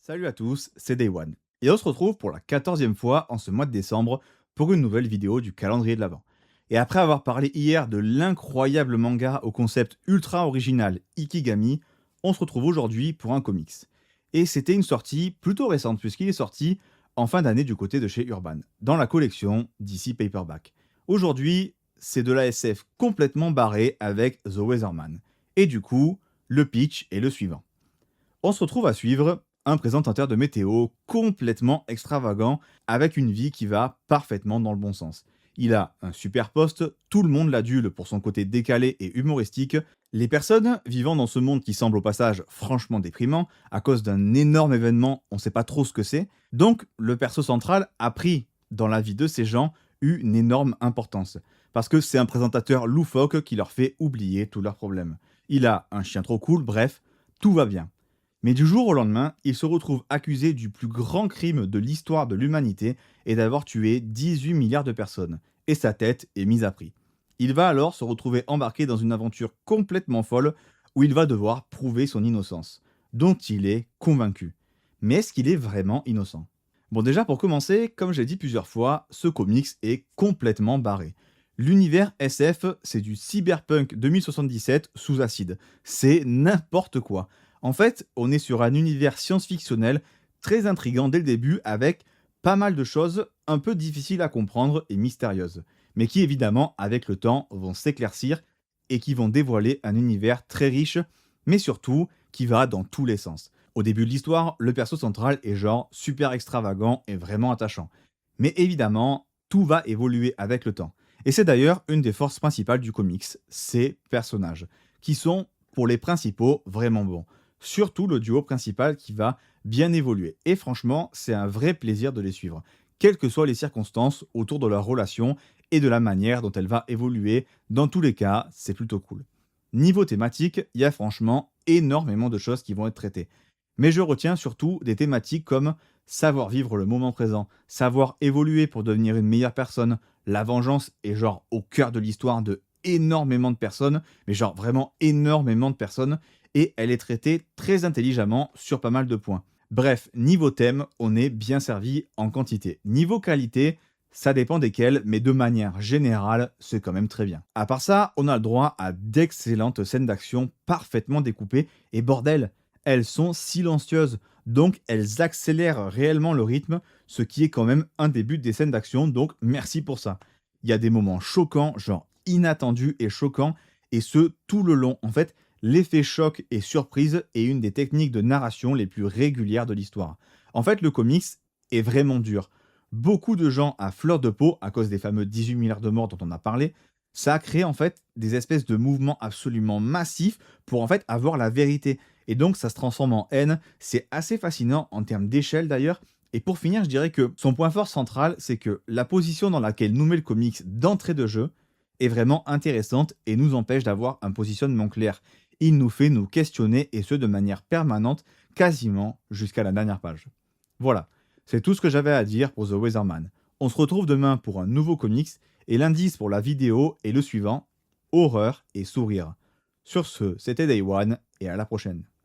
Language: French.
Salut à tous, c'est Day One. Et on se retrouve pour la 14e fois en ce mois de décembre pour une nouvelle vidéo du calendrier de l'Avent. Et après avoir parlé hier de l'incroyable manga au concept ultra original Ikigami, on se retrouve aujourd'hui pour un comics. Et c'était une sortie plutôt récente puisqu'il est sorti en fin d'année du côté de chez Urban, dans la collection DC Paperback. Aujourd'hui, c'est de la SF complètement barrée avec The Weatherman. Et du coup, le pitch est le suivant. On se retrouve à suivre un présentateur de météo complètement extravagant avec une vie qui va parfaitement dans le bon sens. Il a un super poste, tout le monde l'adule pour son côté décalé et humoristique. Les personnes vivant dans ce monde qui semble au passage franchement déprimant à cause d'un énorme événement, on ne sait pas trop ce que c'est. Donc le perso central a pris dans la vie de ces gens une énorme importance parce que c'est un présentateur loufoque qui leur fait oublier tous leurs problèmes. Il a un chien trop cool, bref, tout va bien. Mais du jour au lendemain, il se retrouve accusé du plus grand crime de l'histoire de l'humanité et d'avoir tué 18 milliards de personnes. Et sa tête est mise à prix. Il va alors se retrouver embarqué dans une aventure complètement folle où il va devoir prouver son innocence, dont il est convaincu. Mais est-ce qu'il est vraiment innocent? Bon, déjà pour commencer, comme j'ai dit plusieurs fois, ce comics est complètement barré. L'univers SF, c'est du cyberpunk 2077 sous acide. C'est n'importe quoi. En fait, on est sur un univers science-fictionnel très intriguant dès le début avec pas mal de choses un peu difficiles à comprendre et mystérieuses, mais qui évidemment avec le temps vont s'éclaircir et qui vont dévoiler un univers très riche, mais surtout qui va dans tous les sens. Au début de l'histoire, le perso central est genre super extravagant et vraiment attachant. Mais évidemment, tout va évoluer avec le temps. Et c'est d'ailleurs une des forces principales du comics, ces personnages, qui sont, pour les principaux, vraiment bons. Surtout le duo principal qui va bien évoluer. Et franchement, c'est un vrai plaisir de les suivre, quelles que soient les circonstances autour de leur relation et de la manière dont elle va évoluer. Dans tous les cas, c'est plutôt cool. Niveau thématique, il y a franchement énormément de choses qui vont être traitées. Mais je retiens surtout des thématiques comme savoir vivre le moment présent, savoir évoluer pour devenir une meilleure personne. La vengeance est genre au cœur de l'histoire de énormément de personnes, mais genre vraiment énormément de personnes, et elle est traitée très intelligemment sur pas mal de points. Bref, niveau thème, on est bien servi en quantité. Niveau qualité, ça dépend desquels, mais de manière générale, c'est quand même très bien. À part ça, on a le droit à d'excellentes scènes d'action parfaitement découpées, et bordel, elles sont silencieuses, donc elles accélèrent réellement le rythme, ce qui est quand même un des buts des scènes d'action, donc merci pour ça. Il y a des moments choquants, genre inattendus et choquants, et ce tout le long. En fait, l'effet choc et surprise est une des techniques de narration les plus régulières de l'histoire. En fait, le comics est vraiment dur. Beaucoup de gens à fleur de peau, à cause des fameux 18 milliards de morts dont on a parlé, ça a créé en fait des espèces de mouvements absolument massifs pour en fait avoir la vérité. Et donc ça se transforme en haine. C'est assez fascinant en termes d'échelle d'ailleurs. Et pour finir, je dirais que son point fort central, c'est que la position dans laquelle nous met le comics d'entrée de jeu est vraiment intéressante et nous empêche d'avoir un positionnement clair. Il nous fait nous questionner et ce de manière permanente, quasiment jusqu'à la dernière page. Voilà, c'est tout ce que j'avais à dire pour The Weatherman. On se retrouve demain pour un nouveau comics et l'indice pour la vidéo est le suivant, horreur et sourire. Sur ce, c'était Day One et à la prochaine.